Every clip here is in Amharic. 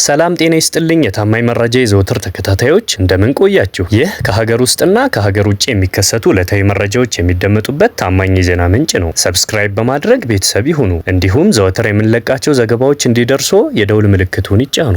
ሰላም ጤና ይስጥልኝ የታማኝ መረጃ የዘወትር ተከታታዮች እንደምን ቆያችሁ? ይህ ከሀገር ውስጥና ከሀገር ውጭ የሚከሰቱ ዕለታዊ መረጃዎች የሚደመጡበት ታማኝ የዜና ምንጭ ነው። ሰብስክራይብ በማድረግ ቤተሰብ ይሁኑ። እንዲሁም ዘወትር የምንለቃቸው ዘገባዎች እንዲደርሱ የደውል ምልክቱን ይጫኑ።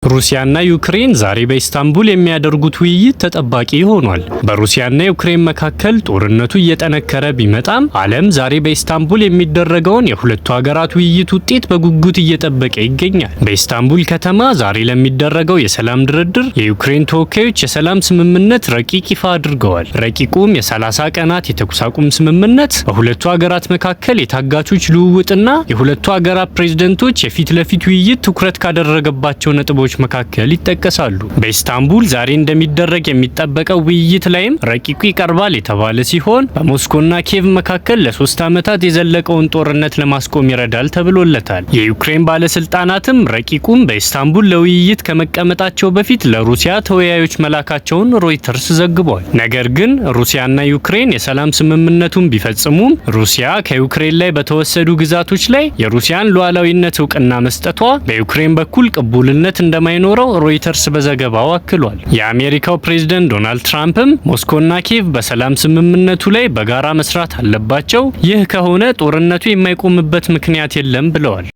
ሩሲያና ዩክሬን ዛሬ በኢስታንቡል የሚያደርጉት ውይይት ተጠባቂ ሆኗል። በሩሲያና ዩክሬን መካከል ጦርነቱ እየጠነከረ ቢመጣም ዓለም ዛሬ በኢስታንቡል የሚደረገውን የሁለቱ ሀገራት ውይይት ውጤት በጉጉት እየጠበቀ ይገኛል። በኢስታንቡል ከተማ ዛሬ ለሚደረገው የሰላም ድርድር የዩክሬን ተወካዮች የሰላም ስምምነት ረቂቅ ይፋ አድርገዋል። ረቂቁም የ30 ቀናት የተኩስ አቁም ስምምነት፣ በሁለቱ ሀገራት መካከል የታጋቾች ልውውጥና የሁለቱ ሀገራት ፕሬዝደንቶች የፊት ለፊት ውይይት ትኩረት ካደረገባቸው ነጥቦች መካከል ይጠቀሳሉ። በኢስታንቡል ዛሬ እንደሚደረግ የሚጠበቀው ውይይት ላይም ረቂቁ ይቀርባል የተባለ ሲሆን በሞስኮና ኪየቭ መካከል ለ3 ዓመታት የዘለቀውን ጦርነት ለማስቆም ይረዳል ተብሎለታል። የዩክሬን ባለስልጣናትም ረቂቁም በኢስታንቡል ለውይይት ከመቀመጣቸው በፊት ለሩሲያ ተወያዮች መላካቸውን ሮይተርስ ዘግቧል። ነገር ግን ሩሲያና ዩክሬን የሰላም ስምምነቱን ቢፈጽሙም ሩሲያ ከዩክሬን ላይ በተወሰዱ ግዛቶች ላይ የሩሲያን ሉዓላዊነት እውቅና መስጠቷ በዩክሬን በኩል ቅቡልነት እንደማይኖረው ሮይተርስ በዘገባው አክሏል። የአሜሪካው ፕሬዝዳንት ዶናልድ ትራምፕም ሞስኮና ኪየቭ በሰላም ስምምነቱ ላይ በጋራ መስራት አለባቸው፣ ይህ ከሆነ ጦርነቱ የማይቆምበት ምክንያት የለም ብለዋል።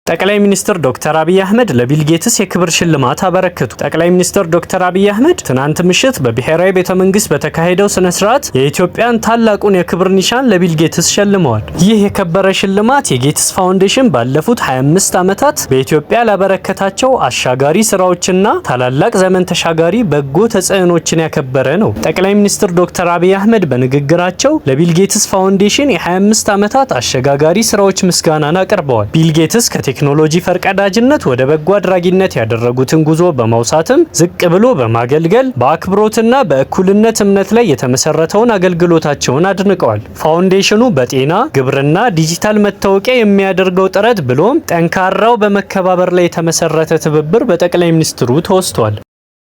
ጠቅላይ ሚኒስትር ዶክተር አብይ አህመድ ለቢል ጌትስ የክብር ሽልማት አበረከቱ። ጠቅላይ ሚኒስትር ዶክተር አብይ አህመድ ትናንት ምሽት በብሔራዊ ቤተመንግስት በተካሄደው ስነ ስርዓት የኢትዮጵያን ታላቁን የክብር ኒሻን ለቢል ጌትስ ሸልመዋል። ይህ የከበረ ሽልማት የጌትስ ፋውንዴሽን ባለፉት 25 ዓመታት በኢትዮጵያ ላበረከታቸው አሻጋሪ ስራዎችና ታላላቅ ዘመን ተሻጋሪ በጎ ተጽዕኖችን ያከበረ ነው። ጠቅላይ ሚኒስትር ዶክተር አብይ አህመድ በንግግራቸው ለቢል ጌትስ ፋውንዴሽን የ25 ዓመታት አሸጋጋሪ ስራዎች ምስጋናን አቅርበዋል። ቢል ጌትስ ቴክኖሎጂ ፈርቀዳጅነት ወደ በጎ አድራጊነት ያደረጉትን ጉዞ በማውሳትም ዝቅ ብሎ በማገልገል በአክብሮትና በእኩልነት እምነት ላይ የተመሰረተውን አገልግሎታቸውን አድንቀዋል። ፋውንዴሽኑ በጤና፣ ግብርና፣ ዲጂታል መታወቂያ የሚያደርገው ጥረት ብሎም ጠንካራው በመከባበር ላይ የተመሰረተ ትብብር በጠቅላይ ሚኒስትሩ ተወስቷል።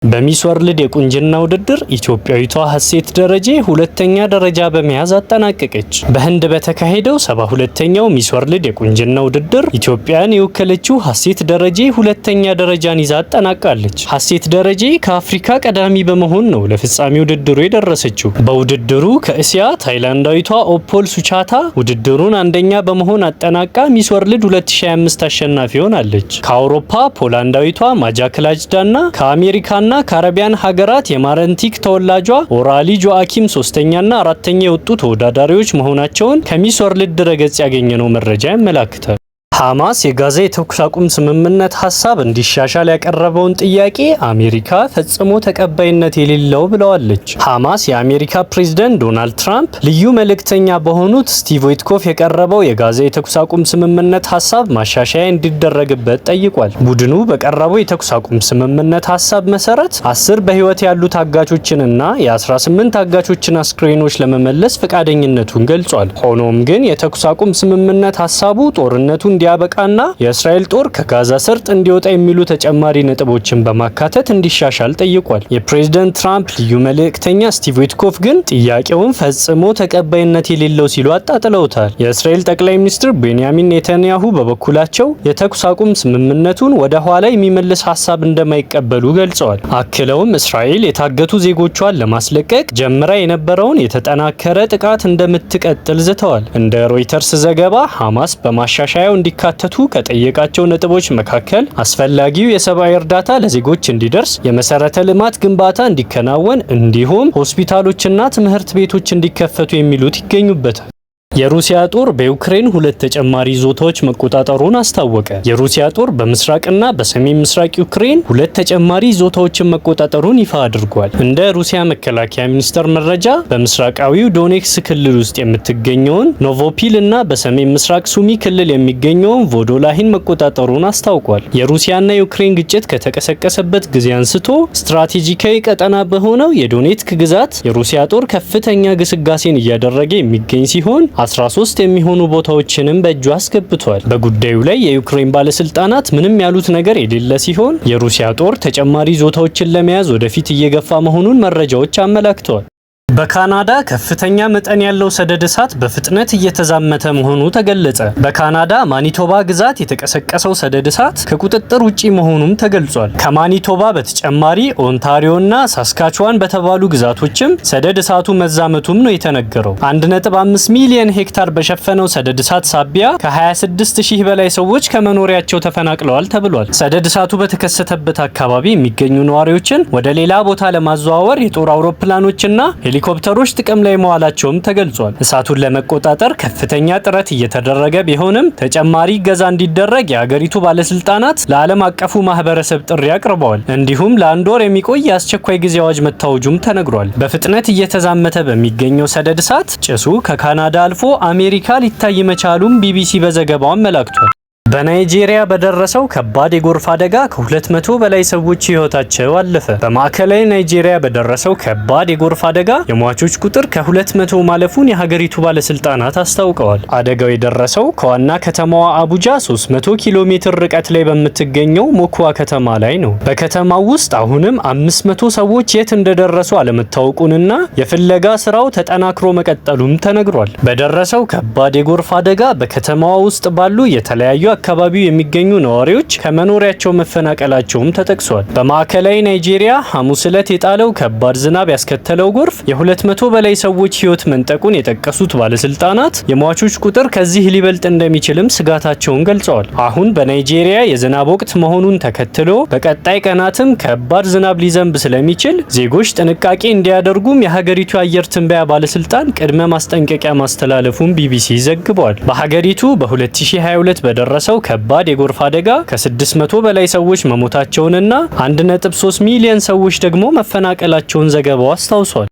በሚስ ወርልድ የቁንጅና ውድድር ኢትዮጵያዊቷ ሀሴት ደረጄ ሁለተኛ ደረጃ በመያዝ አጠናቀቀች። በህንድ በተካሄደው 72ኛው ሚስ ወርልድ የቁንጅና ውድድር ኢትዮጵያን የወከለችው ሀሴት ደረጄ ሁለተኛ ደረጃን ይዛ አጠናቃለች። ሀሴት ደረጄ ከአፍሪካ ቀዳሚ በመሆን ነው ለፍጻሜ ውድድሩ የደረሰችው። በውድድሩ ከእስያ ታይላንዳዊቷ ኦፖል ሱቻታ ውድድሩን አንደኛ በመሆን አጠናቃ ሚስ ወርልድ 2025 አሸናፊ ሆናለች። ከአውሮፓ ፖላንዳዊቷ ማጃ ክላጅዳና ከአሜሪካና ካረቢያን ሀገራት የማረንቲክ ተወላጇ ኦራሊ ጆአኪም ሶስተኛና አራተኛ የወጡ ተወዳዳሪዎች መሆናቸውን ከሚስ ወርልድ ድረገጽ ያገኘነው መረጃ ያመላክታል። ሐማስ የጋዛ የተኩስ አቁም ስምምነት ሀሳብ እንዲሻሻል ያቀረበውን ጥያቄ አሜሪካ ፈጽሞ ተቀባይነት የሌለው ብለዋለች። ሐማስ የአሜሪካ ፕሬዝዳንት ዶናልድ ትራምፕ ልዩ መልእክተኛ በሆኑት ስቲቭ ዊትኮፍ የቀረበው የጋዛ የተኩስ አቁም ስምምነት ሀሳብ ማሻሻያ እንዲደረግበት ጠይቋል። ቡድኑ በቀረበው የተኩስ አቁም ስምምነት ሀሳብ መሰረት 10 በህይወት ያሉ ታጋቾችንና የ18 ታጋቾችን አስክሬኖች ለመመለስ ፈቃደኝነቱን ገልጿል። ሆኖም ግን የተኩስ አቁም ስምምነት ሀሳቡ ጦርነቱ እንዲያበቃና የእስራኤል ጦር ከጋዛ ሰርጥ እንዲወጣ የሚሉ ተጨማሪ ነጥቦችን በማካተት እንዲሻሻል ጠይቋል። የፕሬዝዳንት ትራምፕ ልዩ መልእክተኛ ስቲቭ ዊትኮፍ ግን ጥያቄውን ፈጽሞ ተቀባይነት የሌለው ሲሉ አጣጥለውታል። የእስራኤል ጠቅላይ ሚኒስትር ቤንያሚን ኔታንያሁ በበኩላቸው የተኩስ አቁም ስምምነቱን ወደ ኋላ የሚመልስ ሀሳብ እንደማይቀበሉ ገልጸዋል። አክለውም እስራኤል የታገቱ ዜጎቿን ለማስለቀቅ ጀምራ የነበረውን የተጠናከረ ጥቃት እንደምትቀጥል ዝተዋል። እንደ ሮይተርስ ዘገባ ሐማስ በማሻሻያው እንዲካተቱ ከጠየቃቸው ነጥቦች መካከል አስፈላጊው የሰብአዊ እርዳታ ለዜጎች እንዲደርስ፣ የመሰረተ ልማት ግንባታ እንዲከናወን እንዲሁም ሆስፒታሎችና ትምህርት ቤቶች እንዲከፈቱ የሚሉት ይገኙበታል። የሩሲያ ጦር በዩክሬን 2 ተጨማሪ ይዞታዎች መቆጣጠሩን አስታወቀ። የሩሲያ ጦር በምስራቅና በሰሜን ምስራቅ ዩክሬን 2 ተጨማሪ ይዞታዎችን መቆጣጠሩን ይፋ አድርጓል። እንደ ሩሲያ መከላከያ ሚኒስቴር መረጃ በምስራቃዊው ዶኔክስ ክልል ውስጥ የምትገኘውን ኖቮፒል እና በሰሜን ምስራቅ ሱሚ ክልል የሚገኘውን ቮዶላሂን መቆጣጠሩን አስታውቋል። የሩሲያና የዩክሬን ግጭት ከተቀሰቀሰበት ጊዜ አንስቶ ስትራቴጂካዊ ቀጠና በሆነው የዶኔትስክ ግዛት የሩሲያ ጦር ከፍተኛ ግስጋሴን እያደረገ የሚገኝ ሲሆን 13 የሚሆኑ ቦታዎችንም በእጁ አስገብቷል። በጉዳዩ ላይ የዩክሬን ባለስልጣናት ምንም ያሉት ነገር የሌለ ሲሆን የሩሲያ ጦር ተጨማሪ ይዞታዎችን ለመያዝ ወደፊት እየገፋ መሆኑን መረጃዎች አመላክተዋል። በካናዳ ከፍተኛ መጠን ያለው ሰደድ እሳት በፍጥነት እየተዛመተ መሆኑ ተገለጸ። በካናዳ ማኒቶባ ግዛት የተቀሰቀሰው ሰደድ እሳት ከቁጥጥር ውጪ መሆኑም ተገልጿል። ከማኒቶባ በተጨማሪ ኦንታሪዮና ሳስካቹዋን በተባሉ ግዛቶችም ሰደድ እሳቱ መዛመቱም ነው የተነገረው። 1.5 ሚሊዮን ሄክታር በሸፈነው ሰደድ እሳት ሳቢያ ከ26000 በላይ ሰዎች ከመኖሪያቸው ተፈናቅለዋል ተብሏል። ሰደድ እሳቱ በተከሰተበት አካባቢ የሚገኙ ነዋሪዎችን ወደ ሌላ ቦታ ለማዘዋወር የጦር አውሮፕላኖችና ሄሊኮፕተሮች ጥቅም ላይ መዋላቸውም ተገልጿል። እሳቱን ለመቆጣጠር ከፍተኛ ጥረት እየተደረገ ቢሆንም ተጨማሪ እገዛ እንዲደረግ የሀገሪቱ ባለስልጣናት ለዓለም አቀፉ ማህበረሰብ ጥሪ አቅርበዋል። እንዲሁም ለአንድ ወር የሚቆይ የአስቸኳይ ጊዜ አዋጅ መታወጁም ተነግሯል። በፍጥነት እየተዛመተ በሚገኘው ሰደድ እሳት ጭሱ ከካናዳ አልፎ አሜሪካ ሊታይ መቻሉም ቢቢሲ በዘገባው አመላክቷል። በናይጄሪያ በደረሰው ከባድ የጎርፍ አደጋ ከ200 በላይ ሰዎች ህይወታቸው አለፈ። በማዕከላዊ ናይጄሪያ በደረሰው ከባድ የጎርፍ አደጋ የሟቾች ቁጥር ከ200 ማለፉን የሀገሪቱ ባለስልጣናት አስታውቀዋል። አደጋው የደረሰው ከዋና ከተማዋ አቡጃ 300 ኪሎ ሜትር ርቀት ላይ በምትገኘው ሞኩዋ ከተማ ላይ ነው። በከተማው ውስጥ አሁንም 500 ሰዎች የት እንደደረሱ አለመታወቁንና የፍለጋ ስራው ተጠናክሮ መቀጠሉም ተነግሯል። በደረሰው ከባድ የጎርፍ አደጋ በከተማዋ ውስጥ ባሉ የተለያዩ አካባቢው የሚገኙ ነዋሪዎች ከመኖሪያቸው መፈናቀላቸውም ተጠቅሷል። በማዕከላዊ ናይጄሪያ ሐሙስ ዕለት የጣለው ከባድ ዝናብ ያስከተለው ጎርፍ የ200 በላይ ሰዎች ህይወት መንጠቁን የጠቀሱት ባለስልጣናት የሟቾች ቁጥር ከዚህ ሊበልጥ እንደሚችልም ስጋታቸውን ገልጸዋል። አሁን በናይጄሪያ የዝናብ ወቅት መሆኑን ተከትሎ በቀጣይ ቀናትም ከባድ ዝናብ ሊዘንብ ስለሚችል ዜጎች ጥንቃቄ እንዲያደርጉም የሀገሪቱ አየር ትንበያ ባለስልጣን ቅድመ ማስጠንቀቂያ ማስተላለፉን ቢቢሲ ዘግቧል። በሀገሪቱ በ2022 በደረሰው ከባድ የጎርፍ አደጋ ከ600 በላይ ሰዎች መሞታቸውንና 1.3 ሚሊዮን ሰዎች ደግሞ መፈናቀላቸውን ዘገባው አስታውሷል።